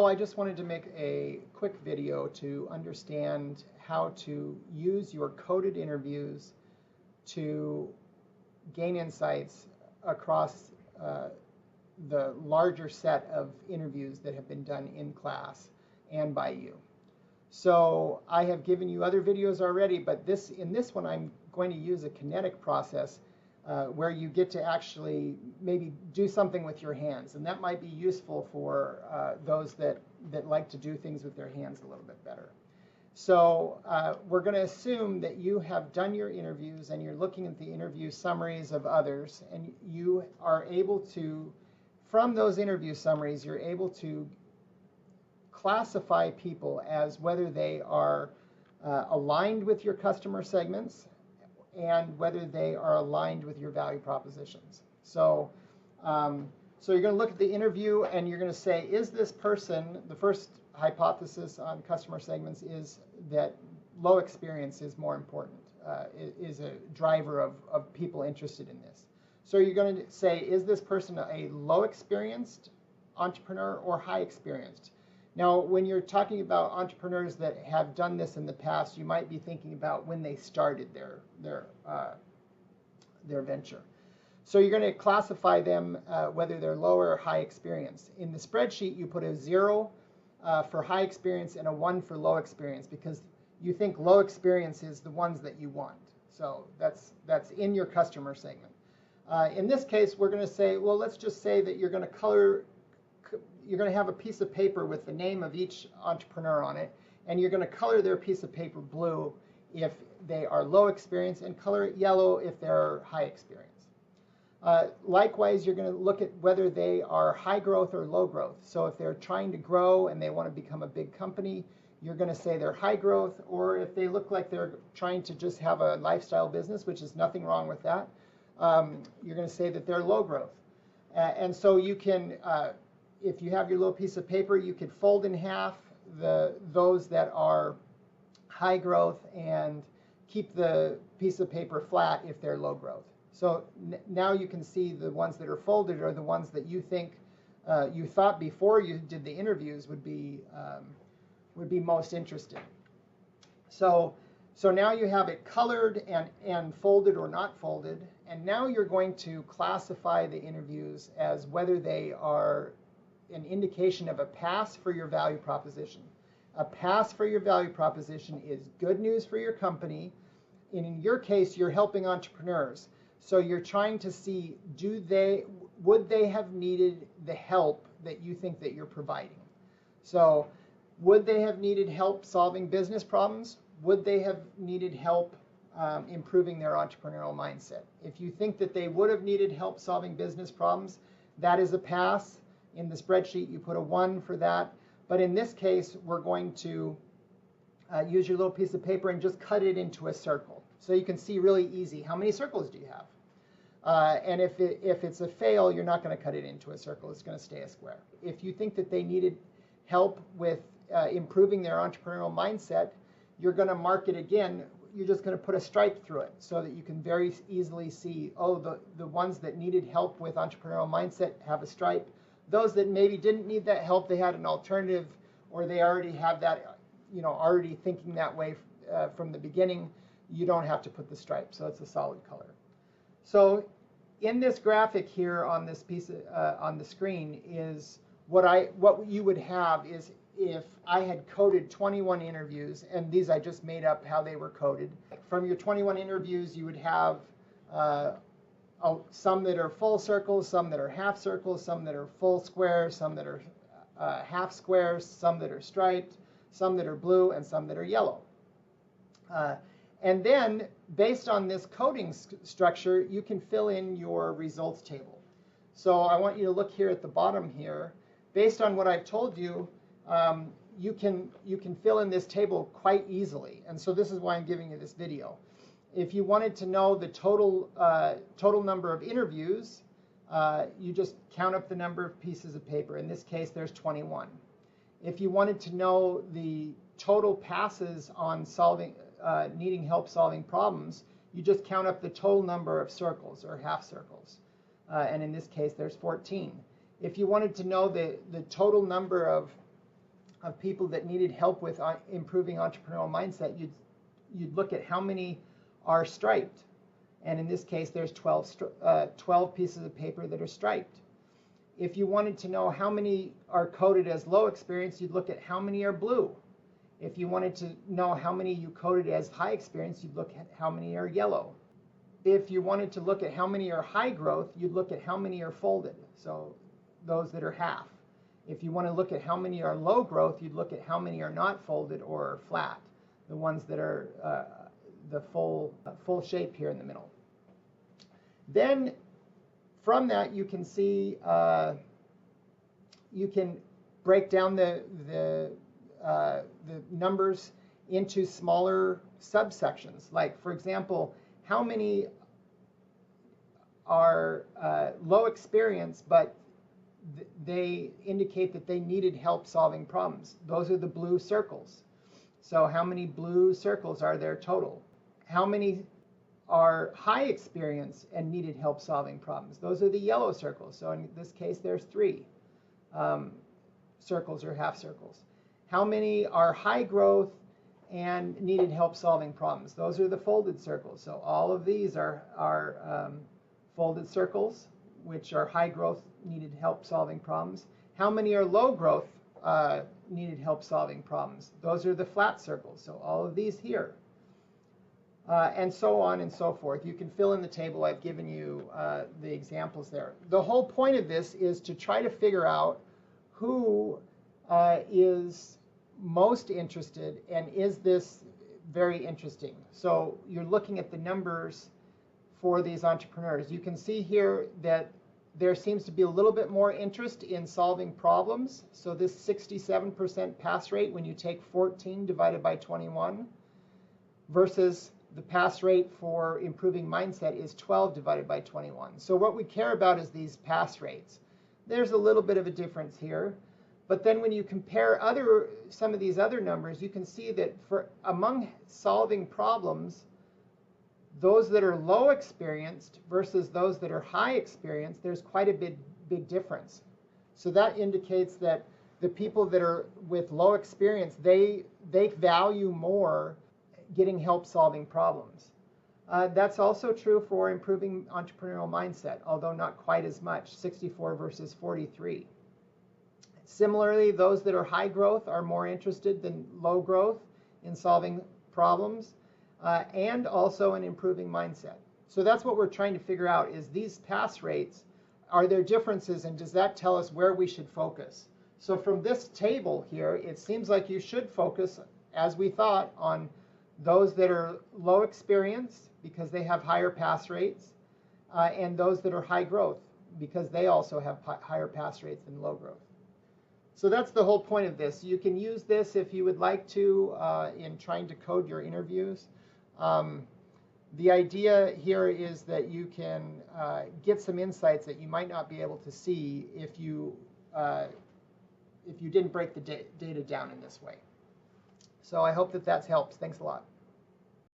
I just wanted to make a quick video to understand how to use your coded interviews to gain insights across the larger set of interviews that have been done in class and by you. So I have given you other videos already, but in this one I'm going to use a kinetic process where you get to actually maybe do something with your hands, and that might be useful for those that like to do things with their hands a little bit better. So we're going to assume that you have done your interviews and you're looking at the interview summaries of others, and you are able to, from those interview summaries, you're able to classify people as whether they are aligned with your customer segments and whether they are aligned with your value propositions. So, so you're going to look at the interview and you're going to say, is this person, the first hypothesis on customer segments is that low experience is more important, is a driver of people interested in this. So you're going to say, is this person a low experienced entrepreneur or high experienced? Now, when you're talking about entrepreneurs that have done this in the past, you might be thinking about when they started their venture. So you're going to classify them whether they're low or high experience. In the spreadsheet, you put a 0 for high experience and a 1 for low experience because you think low experience is the ones that you want. So that's in your customer segment. In this case, we're going to say, well, let's just say that you're going to have a piece of paper with the name of each entrepreneur on it, and you're going to color their piece of paper blue if they are low experience and color it yellow if they're high experience. Likewise, you're going to look at whether they are high growth or low growth. So if they're trying to grow and they want to become a big company, you're going to say they're high growth, or if they look like they're trying to just have a lifestyle business, which is nothing wrong with that, you're going to say that they're low growth. And so you can, if you have your little piece of paper, you could fold in half those that are high growth and keep the piece of paper flat if they're low growth. So now you can see the ones that are folded are the ones that you think you thought before you did the interviews would be most interesting. So now you have it colored and folded or not folded, and now you're going to classify the interviews as whether they are an indication of a pass for your value proposition. A pass for your value proposition is good news for your company. And in your case, you're helping entrepreneurs. So you're trying to see, would they have needed the help that you think that you're providing? So would they have needed help solving business problems? Would they have needed help improving their entrepreneurial mindset? If you think that they would have needed help solving business problems, that is a pass. In the spreadsheet, you put a 1 for that. But in this case, we're going to use your little piece of paper and just cut it into a circle. So you can see really easy, how many circles do you have? And if it's a fail, you're not going to cut it into a circle. It's going to stay a square. If you think that they needed help with improving their entrepreneurial mindset, you're going to mark it again. You're just going to put a stripe through it so that you can very easily see, oh, the ones that needed help with entrepreneurial mindset have a stripe. Those that maybe didn't need that help, they had an alternative, or they already have that, already thinking that way from the beginning, you don't have to put the stripe, so it's a solid color. So in this graphic here on this piece on the screen is what you would have is if I had coded 21 interviews, and these I just made up how they were coded. From your 21 interviews, you would have some that are full circles, some that are half circles, some that are full squares, some that are half squares, some that are striped, some that are blue, and some that are yellow. And then, based on this coding structure, you can fill in your results table. So I want you to look here at the bottom here. Based on what I've told you, you can fill in this table quite easily. And so this is why I'm giving you this video. If you wanted to know the total number of interviews, you just count up the number of pieces of paper. In this case, there's 21. If you wanted to know the total passes on needing help solving problems, you just count up the total number of circles or half circles. And in this case, there's 14. If you wanted to know the total number of of people that needed help with improving entrepreneurial mindset, you'd look at how many are striped. And in this case, there's 12 pieces of paper that are striped. If you wanted to know how many are coded as low experience, you'd look at how many are blue. If you wanted to know how many you coded as high experience, you'd look at how many are yellow. If you wanted to look at how many are high growth, you'd look at how many are folded, so those that are half. If you want to look at how many are low growth, you'd look at how many are not folded or flat, the ones that are the full shape here in the middle. Then from that, you can see, you can break down the numbers into smaller subsections. Like, for example, how many are low experience, but they indicate that they needed help solving problems? Those are the blue circles. So how many blue circles are there total? How many are high experience and needed help solving problems? Those are the yellow circles. So in this case, there's 3 circles or half circles. How many are high growth and needed help solving problems? Those are the folded circles. So all of these are folded circles, which are high growth, needed help solving problems. How many are low growth, needed help solving problems? Those are the flat circles. So all of these here. And so on and so forth. You can fill in the table. I've given you the examples there. The whole point of this is to try to figure out who is most interested, and is this very interesting. So you're looking at the numbers for these entrepreneurs. You can see here that there seems to be a little bit more interest in solving problems. So this 67% pass rate when you take 14 divided by 21 versus the pass rate for improving mindset is 12 divided by 21. So what we care about is these pass rates. There's a little bit of a difference here. But then when you compare some of these other numbers, you can see that among solving problems, those that are low experienced versus those that are high experienced, there's quite a big difference. So that indicates that the people that are with low experience, they value more getting help solving problems. That's also true for improving entrepreneurial mindset, although not quite as much, 64 versus 43. Similarly, those that are high growth are more interested than low growth in solving problems and also in improving mindset. So that's what we're trying to figure out, is these pass rates, are there differences, and does that tell us where we should focus? So from this table here, it seems like you should focus, as we thought, on those that are low experience because they have higher pass rates, and those that are high growth because they also have higher pass rates than low growth. So that's the whole point of this. You can use this if you would like to in trying to code your interviews. The idea here is that you can get some insights that you might not be able to see if you didn't break the data down in this way. So I hope that helps. Thanks a lot.